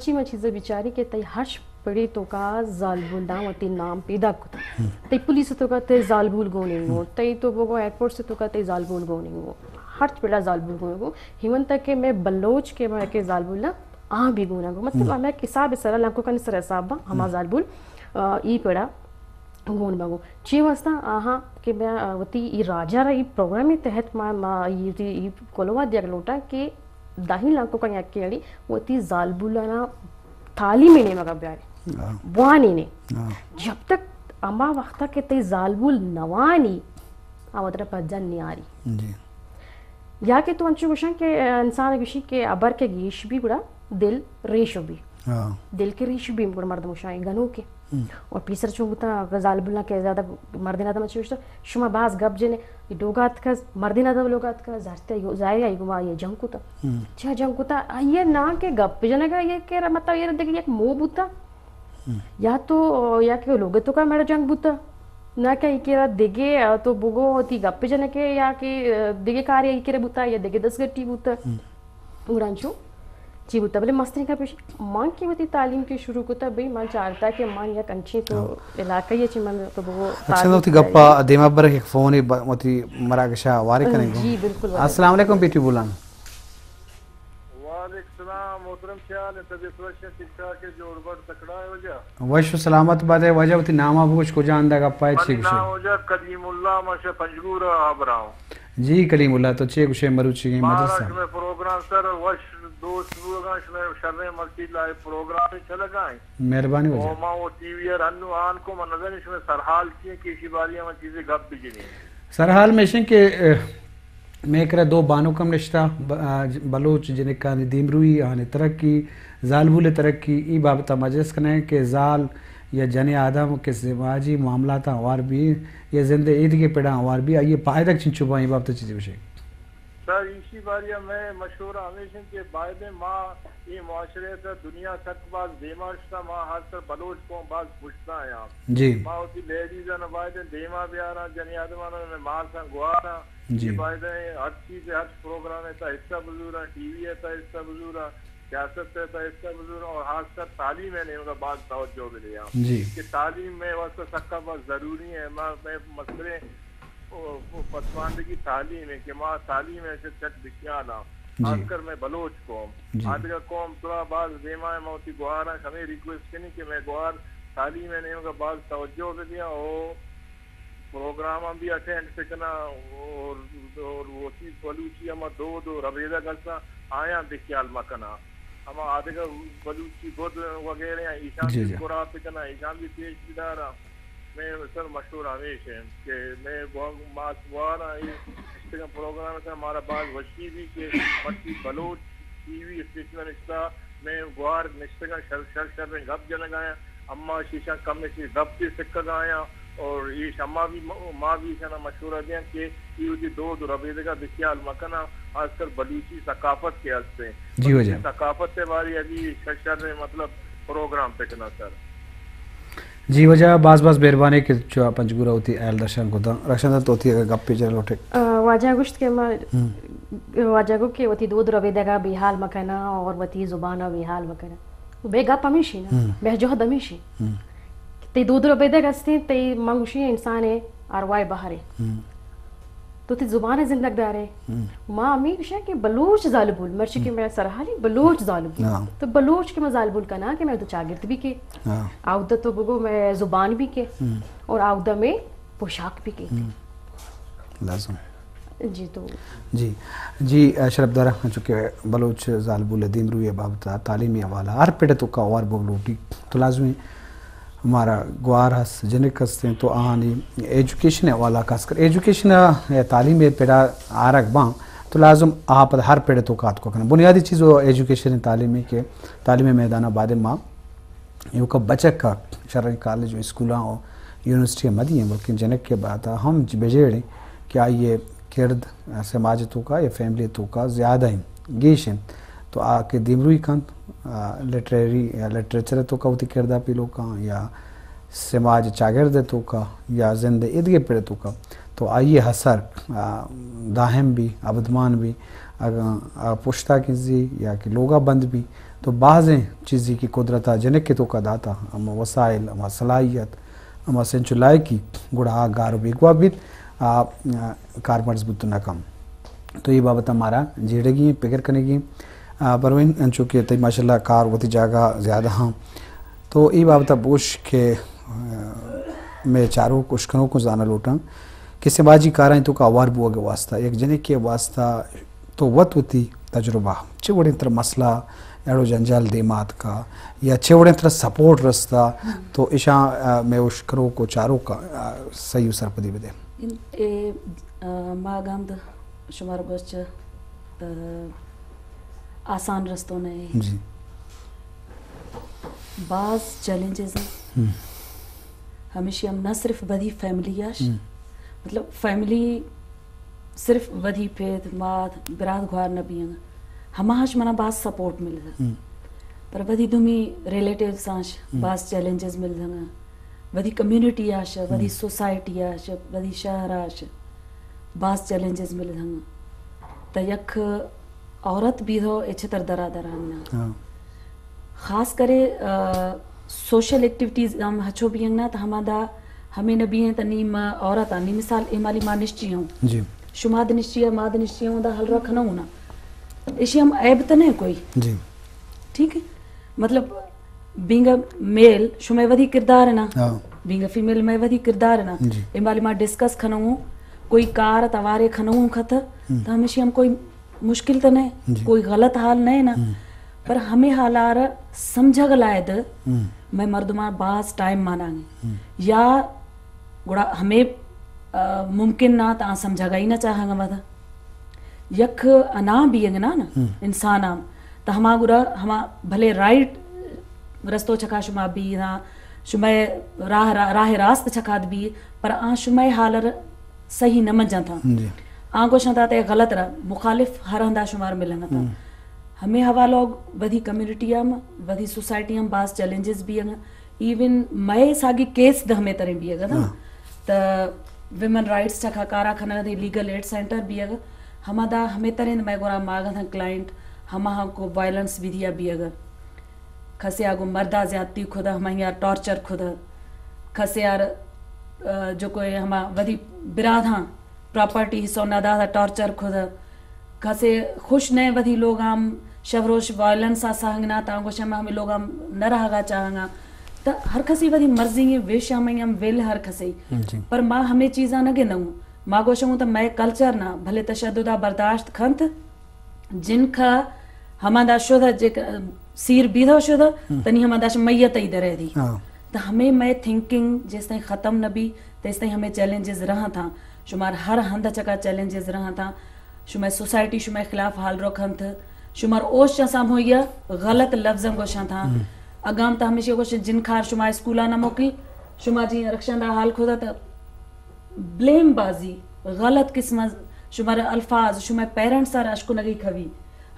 مرچی میں چیزیں بیچاری کہ تی ہرش پڑی تو کا زالبول دا و تی نام پیدا کتا تی پولیس تو کا تی زالبول گوننگو تی تو بگو ایئرپورٹ سے تو کا تی زالبول گوننگو ہرچ پڑا زالبول گوننگو ہیون تک کہ میں بلوچ کے میں کہ زالبول آ بھی گوننگو مطلب میں کساب سر لانکو کا نسر حساب با ہما زالبول ای پڑا گون بگو چی واسطہ آہاں کہ میں وتی ای راجہ را ای پروگرامی تحت ما ای کولوا دیگ لوٹا کہ داہی لانکو کا یکی اڑی وتی زالبولانا تعلیمی نے مگا بیاری بوانی نے جب تک اما وقتا کہ تی زالبول نوانی آوادر پجن نہیں آری یا کہ تو انچو گوشن کہ انسان گوشی کہ ابر کے گیش بھی گڑا دل ریشو بھی دل کے ریشو بھی گڑا مرد مشاہی گنو کے اور پیسر چونگتا زالبولا کے زیادہ مردین آدم اچھوشتا شما باز گب جنے دوگات کا مردین آدم لوگات کا زائر آئی گوا یہ جنگ کتا چھا جنگ کتا یہ نا کہ گب جنے گا یہ کہ مطلب یہ دیکھ ایک مو بوتا یا تو یا کہ لوگ تو کا میرا جنگ بوتا نہ کہ ایک دیگے تو بگو ہوتی گپ جنے کے یا کہ دیگے کاری ایک بوتا یا دیگے 10 گھٹی بوتا اورانچو چی بوتا بلے مستری کا پیش مان کی ہوتی تعلیم کی شروع کوتا بھئی مان چاہتا ہے کہ مان یا کنچی تو علاقہ یہ چی من تو بگو اچھا ہوتی گپا دیما برک ایک فونی ہوتی مراکشہ وارے کریں گو جی بالکل السلام علیکم پیٹی بولان السلام محترم خیال ہے طبیعت وشہ ٹکٹا کے جو اربڑ تکڑا ہے وجہ وشو سلامت بات ہے وجہ ہوتی نام آپ کچھ کو جان دے گا پائے چھے کچھ نام وجہ قدیم اللہ ماشا پنجگور آبراؤں جی کلیم اللہ تو چھے کچھ مروچی گئی مدرسہ مہاراشٹر میں پروگرام سر وش دوست بوگاش میں شرح مرسی لائے پروگرام چل گائیں مہربانی وجہ اوما وہ ٹی وی اور انو آن کو من نظر اس میں سرحال کیے کہ اسی باریاں میں چیزیں گپ بھی جنی سرحال میں شن کہ میں کرا دو بانو کم رشتہ بلوچ جنہیں کہانی دیمروی آنے ترقی زالبول ترقی ای بابتا مجلس کرنے کہ زال یا جن آدم کے سماجی معاملات آوار بھی یا زندہ عید کے پیڑا آوار بھی یہ پائے تک چن چھپا یہ بابتا چیزیں بشے سر اسی باریاں میں مشہور ہمیشہ کہ باید ماں یہ معاشرے سے دنیا تک باز دیما رشتہ ماں ہر سر بلوچ کو باز پوچھتا ہے آپ جی ماں ہوتی لیڈیز ہیں باید دیما بیارا جن آدمانوں میں مار سن گوارا جی باید ہر چیز ہر پروگرام ہے تا حصہ بزورا ٹی وی ہے تا حصہ بزورا سیاست ہے تا حصہ بزورا اور خاص کر تعلیم ہے نہیں ان کا بعض توجہ بھی لیا جی کہ تعلیم میں واسطہ سکا بہت ضروری ہے میں مسئلے پسماندگی تعلیم ہے کہ ماں تعلیم ہے چک بکیانا خاص کر میں بلوچ قوم آدھگا قوم تھوڑا بعض دیما ہے موتی گوارا ہمیں ریکویسٹ کرنی کہ میں گوار تعلیم ہے نہیں ان کا بعض توجہ بھی دیا اور پروگرام ہم بھی اٹینڈ کرنا اور وہ چیز بلوچی ہم دو ربیدہ کرتا آیا بکیال مکنا ہم آدھے کا بلوچی بود وغیرہ ایشان بھی قرآن پہ کرنا ایشان بھی پیش بھی دارا میں سر مشہور ہمیشہ کہ میں ماسوارا اس پروگرام سے ہمارا بعض وشی بھی کہ مٹی بلوچ ٹی وی اسٹیشن رشتہ میں گوار نشتگا شر میں گپ جن گایا اما شیشہ کم میں سے گپ بھی سکھ گایا اور یہ شما بھی ماں بھی شنا مشہور دیں کہ یہ دو ربیدہ کا بکیال مکنا خاص کر بلوچی ثقافت کے حد سے جی وجہ ثقافت سے باری ابھی شر میں مطلب پروگرام پہ کرنا سر جی وجہ باز بیربانے کہ جو پنجگورا ہوتی اہل درشن کو دا رشن تو ہوتی ہے گپ پہ چلے لوٹے واجہ گشت کے واجہ کو کہ وتی دو ربیدہ کا بحال مکنا اور وتی زبانہ بحال مکنا بے گپ ہمیشی نا بے جوہد ہمیشی تی دو ربیدہ گستی تی منگوشی انسان ہے اروائے باہر ہے تو تی زبان زندگ دار ہے ماں امی کشا کہ بلوچ زالبول مرچی کہ میرا سرحالی بلوچ زالبول تو بلوچ کے میں زالبول کا نا کہ میں تو چاگرد بھی کے آودہ تو بگو میں زبان بھی کے اور آودہ میں پوشاک بھی کے لازم جی تو جی شرف دارہ چونکہ بلوچ زالبول دیمروی بابتا تعلیمی حوالہ ہر پیڑے تو کا اور بگلوٹی تو لازمی ہمارا گوار ہس جنک ہستے تو آہانی ایجوکیشن حوالہ خاص کر ایجوکیشن یا تعلیم پیڑا آرک باں تو لازم آپ ہر پیڑے تو کات کو کرنا بنیادی چیز وہ ایجوکیشن تعلیمی کے تعلیم میدانہ بعد ماں یہ کا بچک کا شرعی کالج اسکولاں ہو یونیورسٹی مدی ہیں بلکہ جنک کے بعد ہم بجیڑیں کیا یہ کرد سماجتوں کا یا فیملی تو کا زیادہ ہیں گیشن تو آ کے دیمروی کن لٹریری یا لٹریچر تو کا ہوتی کردہ پیلو کا یا سماج چاگرد تو کا یا زندہ ادگے پیڑے تو کا تو آئیے حسر داہم بھی عبدمان بھی اگر پشتا کسی یا کہ لوگا بند بھی تو بعضیں چیزی کی قدرتا جنک تو کا داتا اما وسائل اما صلاحیت اما سنچو لائکی گڑا گارو بیگوا بیت کاربرز بودتو نکم. تو یہ بابت ہمارا جیڑے گی فکر کرنے گی پروین چونکہ تی ماشاءاللہ کار وتی جگہ زیادہ ہاں تو یہ بابت بوش کے میں چاروں کشکنوں کو زانا لوٹاں کہ سماجی کارائیں تو کا اوار بوا کے واسطہ ایک جنے کے واسطہ تو وط ہوتی تجربہ چھوڑیں تر مسئلہ ایڑو جنجال دیمات کا یا چھوڑیں تر سپورٹ رستا تو اشاں میں اشکروں کو چاروں کا صحیح سرپدی بدے ما گامد شمار گوشت آسان رستوں نے جی بعض چیلنجز ہیں ہمیشہ ہم نہ صرف بدی فیملی آش مطلب فیملی صرف ودی پید ماد براد گوار نہ بیاں ہماش منا بعض سپورٹ مل دا پر ودی دومی ریلیٹیوز آش بعض چیلنجز مل دا ودی کمیونٹی آش ودی سوسائٹی آش ودی شہر آش بعض چیلنجز مل دا تا یک عورت بھی دو اچھتر درا دراننا خاص کرے سوشل ایکٹیویٹیز ہم ہچو بھی ہیں نا تو ہمیں نبی ہیں تو نیم عورت آنی مثال ایمالی ماں نشچی ہوں شماد نشچی ہے ماد نشچی ہوں دا حل رکھنا ہونا اسی ہم عیب تو نہیں کوئی ٹھیک ہے مطلب بینگ میل شمع ودی کردار ہے نا بینگ فیمیل میں ودی کردار ہے نا ایمالی ماں ڈسکس کھنا ہوں کوئی کار توارے کھنا ہوں کھتا تو ہمیشہ ہم کوئی مشکل تو نہیں کوئی غلط حال نہیں نا پر ہمیں حالار سمجھا گلائے میں مردمان بعض ٹائم مانا گی یا گوڑا ہمیں ممکن نہ تا سمجھا گا ہی نہ چاہاں گا مدہ یک انا بھی ہے نا انسان آم تا ہما گوڑا ہما بھلے رائٹ رستو چکا شما بھی نا شما راہ راست چکات بھی پر آن شما حالر صحیح نہ منجا تھا آن کو شنطا تے غلط رہا مخالف ہر ہندہ شمار ملنا تھا ہمیں ہوا لوگ ودی کمیونٹی ہم ودی سوسائٹی ہم بعض چیلنجز بھی ہیں ایون میں ساگی کیس دہ ہمیں ترین بھی ہے نا تا ویمن رائٹس چکا کارا کھنا دی لیگل ایڈ سینٹر بھی ہے ہما دا ہمیں ترین میں گورا ماغا تھا کلائنٹ ہما کو وائلنس بھی دیا بھی ہے کھسے آگو مردہ زیادتی خدا ہما یار ٹارچر خدا کھسے یار جو کوئی ہما ودی براد ہاں پراپرٹی حصہ نہ دا ٹارچر خدا کھسے خوش نئے ودی لوگ ہم شوروش وائلنس آسانگنا تانگو شما ہمیں لوگ ہم نہ رہا گا چاہنگا تا ہر کسی ودی مرضی ہیں ویش ہمیں ہم ویل ہر کسی پر ماں ہمیں چیزاں نہ گنوں ماں گوشوں تا میں کلچر نہ بھلے تشددہ برداشت کھنت جن کا ہما دا شدہ سیر بیدھو شدہ تنی ہما دا میت ہی درے دی تا ہمیں میں تھنکنگ جس طرح ختم نبی تا اس طرح ہمیں چیلنجز رہا تھا شمار ہر ہندہ چکا چیلنجز رہا تھا شمار سوسائٹی شمار خلاف حال رکھن تھا شمار اوش چسام ہویا غلط لفظم گوشان تھا اگام تا ہمیشہ گوشن جن کھار شمار اسکولا نہ موکل شمار جی رکشن دا حال کھودا تا بلیم بازی غلط قسم شمار الفاظ شمار پیرنٹس سار اشکو نگی کھوی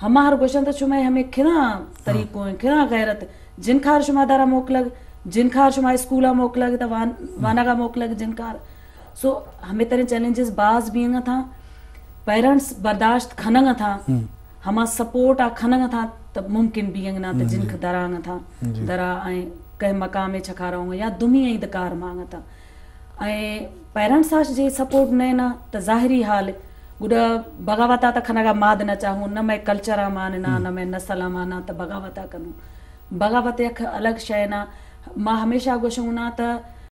ہمار گوشن تا شمار ہمیں کھنا طریقوں ہیں کھنا غیرت جن کھار شمار دارا موکلگ جن کھار شمار اسکولا موکلگ تا وانگا موکلگ جن کھار سو ہمیں ترین چیلنجز باز بھی ہیں تھا پیرنٹس برداشت کھنگا تھا ہما سپورٹ آ کھنگا تھا تب ممکن بھی ہیں نا تا جن کا درانگا تھا درا آئیں کہیں مقام چھکا رہا ہوں یا دمی آئی دکار مانگا تھا آئیں پیرنٹس آش جے سپورٹ نہیں نا تا ظاہری حال گوڑا بغاوتا تا کھنگا ماد نہ چاہوں نہ میں کلچرہ ماننا نہ میں نسلہ مانا تا بغاوتا کنوں بغاوت یک الگ شئے نا ماں ہمیشہ گوشوں نا تا